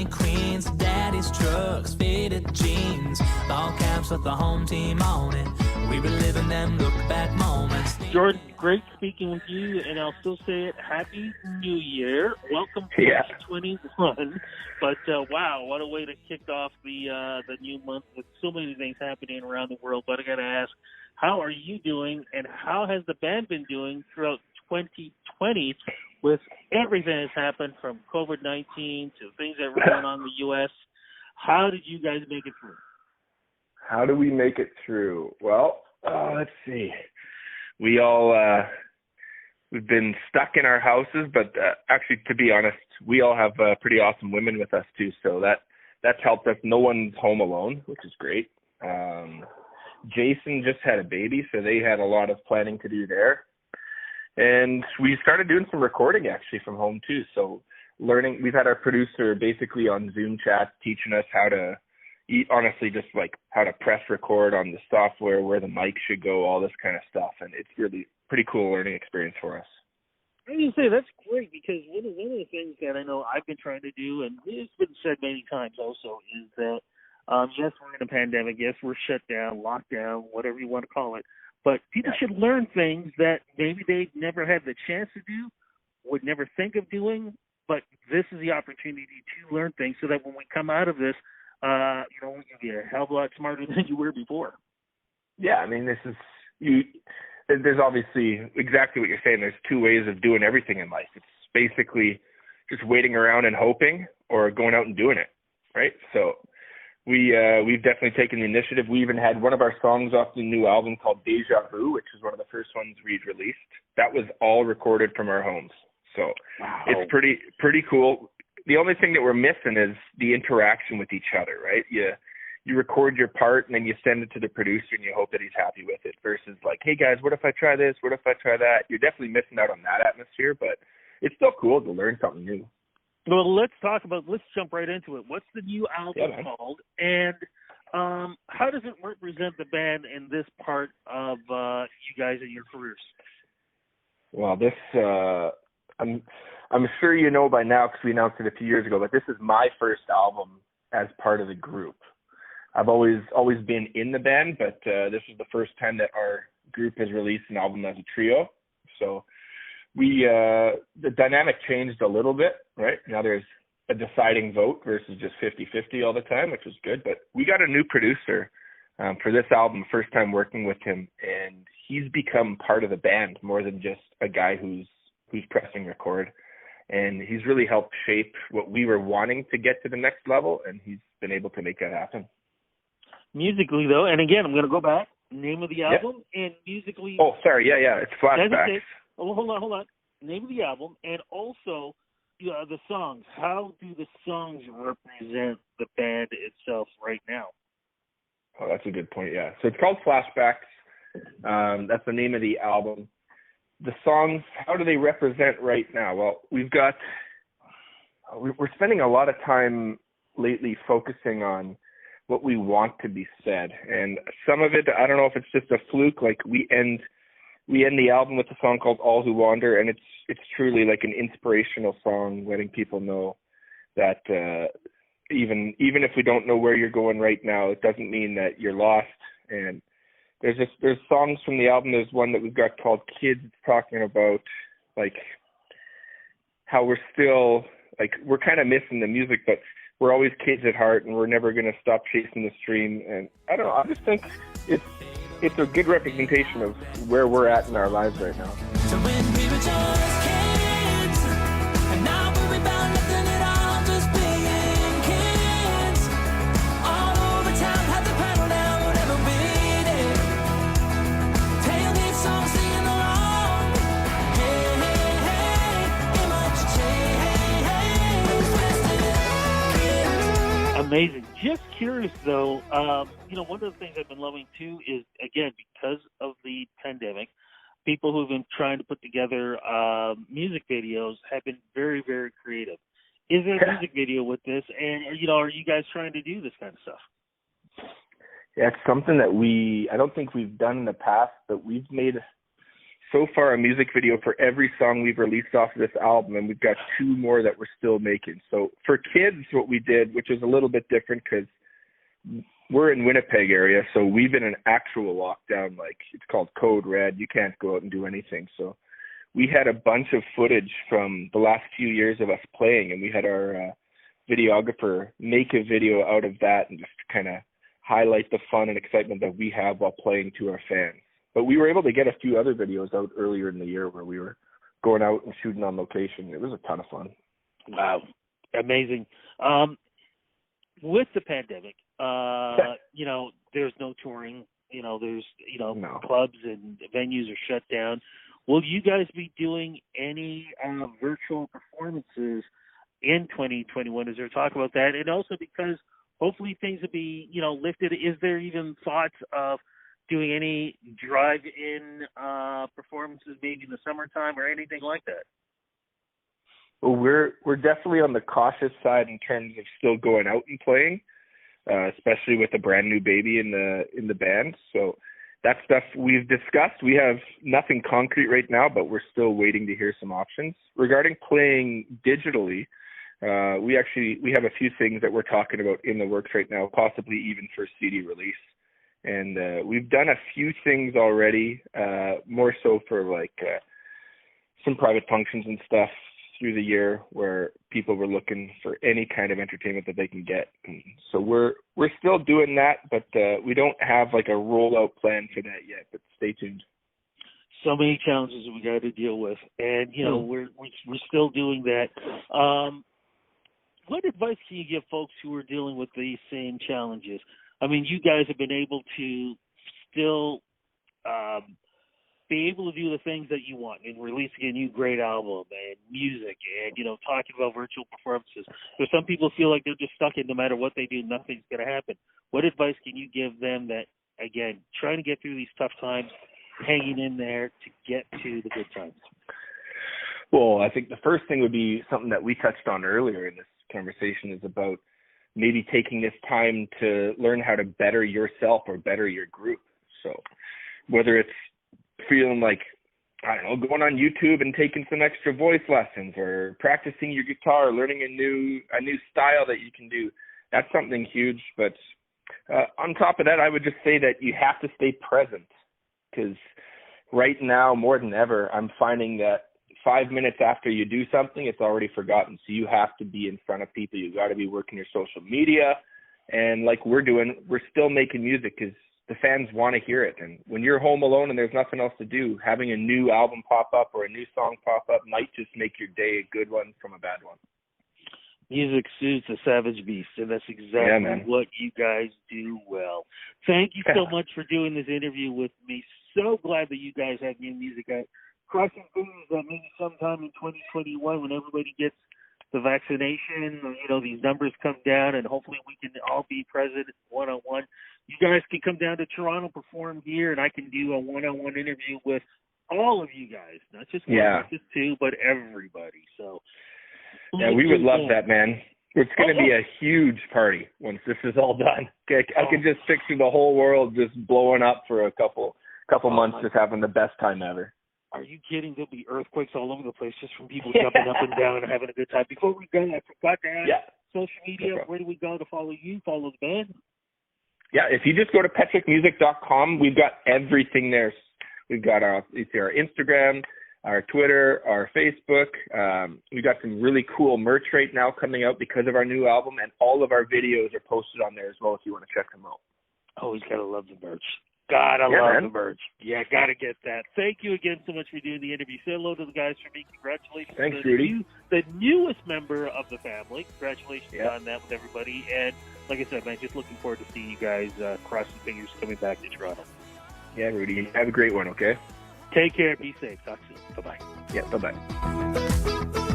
Iconic queens, daddy's trucks, faded jeans, all caps with the home team on it. We reliving them look-back moments. Jordan, great speaking with you, and I'll still say it, Happy New Year. Welcome to 2021. But, wow, what a way to kick off the new month with so many things happening around the world. But I got to ask, how are you doing, and how has the band been doing throughout 2020 with everything that's happened from COVID-19 to things that were going on in the U.S.? How did you guys make it through? How do we make it through? Well, let's see. We we've been stuck in our houses, but actually, to be honest, we all have pretty awesome women with us too, so that's helped us. No one's home alone, which is great. Jason just had a baby, so they had a lot of planning to do there. And we started doing some recording actually from home too. So we've had our producer basically on Zoom chat teaching us how to honestly just like how to press record on the software, where the mic should go, all this kind of stuff. And it's really pretty cool learning experience for us. I was say that's great, because one of the things that I know I've been trying to do, and it's been said many times also, is that yes, we're in a pandemic, yes, we're shut down, locked down, whatever you want to call it, but people should learn things that maybe they never had the chance to do, would never think of doing, but this is the opportunity to learn things so that when we come out of this, we'll be a hell of a lot smarter than you were before. Yeah, I mean, there's obviously exactly what you're saying. There's two ways of doing everything in life. It's basically just waiting around and hoping, or going out and doing it, right? So we've definitely taken the initiative. We even had one of our songs off the new album called Deja Vu, which is one of the first ones we'd released. That was all recorded from our homes. So It's pretty cool. The only thing that we're missing is the interaction with each other, right? You record your part and then you send it to the producer and you hope that he's happy with it, versus like, hey guys, what if I try this? What if I try that? You're definitely missing out on that atmosphere, but it's still cool to learn something new. Well, let's jump right into it. What's the new album called, and how does it represent the band in this part of you guys and your careers? Well, this, I'm sure you know by now because we announced it a few years ago, but this is my first album as part of the group. I've always been in the band, but this is the first time that our group has released an album as a trio. So the dynamic changed a little bit, right? Now there's a deciding vote versus just 50-50 all the time, which was good. But we got a new producer for this album, first time working with him, and he's become part of the band more than just a guy who's pressing record. And he's really helped shape what we were wanting to get to the next level, and he's been able to make that happen. Musically, though, and again, I'm going to go back, name of the album, and musically... Oh, sorry, yeah, it's Flashbacks. Oh, hold on. Name of the album, and also the songs. How do the songs represent the band itself right now? Oh, that's a good point, yeah. So it's called Flashbacks. That's the name of the album. The songs, how do they represent right now? Well, we're spending a lot of time lately focusing on what we want to be said. And some of it, I don't know if it's just a fluke, like we end the album with a song called All Who Wander, and it's truly like an inspirational song, letting people know that even if we don't know where you're going right now, it doesn't mean that you're lost. And there's songs from the album. There's one that we've got called Kids. It's talking about like how we're still like we're kind of missing the music, but we're always kids at heart, and we're never going to stop chasing the stream. And I don't know. I just think it's a good representation of where we're at in our lives right now. So when we were just kids, and now we're about nothing at all, just being kids. All over town, had the pedal down, whatever we did. Tailgate song singing along. Hey, hey, hey, it much change. Amazing. Just curious, though, one of the things I've been loving, too, is, again, because of the pandemic, people who've been trying to put together music videos have been very, very creative. Is there a music video with this? And, are you guys trying to do this kind of stuff? Yeah, it's something that I don't think we've done in the past, but we've made so far a music video for every song we've released off of this album, and we've got 2 more that we're still making. So for kids, what we did, which is a little bit different because we're in Winnipeg area, so we've been in actual lockdown, like it's called Code Red. You can't go out and do anything. So we had a bunch of footage from the last few years of us playing, and we had our videographer make a video out of that and just kind of highlight the fun and excitement that we have while playing to our fans. But we were able to get a few other videos out earlier in the year where we were going out and shooting on location. It was a ton of fun. Wow. Amazing. With the pandemic, you know, there's no touring, you know, there's, you know, No. clubs and venues are shut down. Will you guys be doing any virtual performances in 2021? Is there talk about that? And also because hopefully things will be, you know, lifted. Is there even thoughts of doing any drive-in performances maybe in the summertime or anything like that? Well, we're definitely on the cautious side in terms of still going out and playing, especially with a brand new baby in the band. So that stuff we've discussed. We have nothing concrete right now, but we're still waiting to hear some options. Regarding playing digitally, we have a few things that we're talking about in the works right now, possibly even for CD release. And we've done a few things already, more so for like some private functions and stuff through the year where people were looking for any kind of entertainment that they can get. And so we're still doing that, but we don't have like a rollout plan for that yet, but stay tuned. So many challenges we got to deal with, and you know we're still doing that. What advice can you give folks who are dealing with these same challenges? I mean, you guys have been able to still be able to do the things that you want and releasing a new great album and music and, you know, talking about virtual performances. So some people feel like they're just stuck in no matter what they do, nothing's going to happen. What advice can you give them that, again, trying to get through these tough times, hanging in there to get to the good times? Well, I think the first thing would be something that we touched on earlier in this conversation is about maybe taking this time to learn how to better yourself or better your group. So whether it's feeling like, I don't know, going on YouTube and taking some extra voice lessons or practicing your guitar, learning a new style that you can do, that's something huge. But on top of that, I would just say that you have to stay present, because right now more than ever, I'm finding that 5 minutes after you do something, it's already forgotten. So you have to be in front of people. You got to be working your social media. And like we're doing, we're still making music because the fans want to hear it. And when you're home alone and there's nothing else to do, having a new album pop up or a new song pop up might just make your day a good one from a bad one. Music suits a savage beast, and that's exactly what you guys do well. Thank you so much for doing this interview with me. So glad that you guys have new music out. Crossing fingers that maybe sometime in 2021 when everybody gets the vaccination, you know, these numbers come down and hopefully we can all be present one-on-one. You guys can come down to Toronto, perform here, and I can do a one-on-one interview with all of you guys, not just one, not just two, but everybody. So yeah, we would love that, man. It's going to be a huge party once this is all done. Okay, I can just picture the whole world just blowing up for a couple months, just having the best time ever. Are you kidding? There'll be earthquakes all over the place just from people jumping up and down and having a good time. Before we go, I forgot to ask social media. Where do we go to follow you, follow the band? Yeah, if you just go to petricmusic.com, we've got everything there. We've got our Instagram, our Twitter, our Facebook. We've got some really cool merch right now coming out because of our new album, and all of our videos are posted on there as well if you want to check them out. Always got to love the merch. Gotta love the merch. Yeah, gotta get that. Thank you again so much for doing the interview. Say hello to the guys for me. Congratulations. Thanks, Rudy. The newest member of the family. Congratulations on that with everybody. And like I said, man, just looking forward to seeing you guys crossing fingers coming back to Toronto. Yeah, Rudy. Have a great one, okay? Take care. Be safe. Talk soon. Bye-bye. Yeah, bye-bye.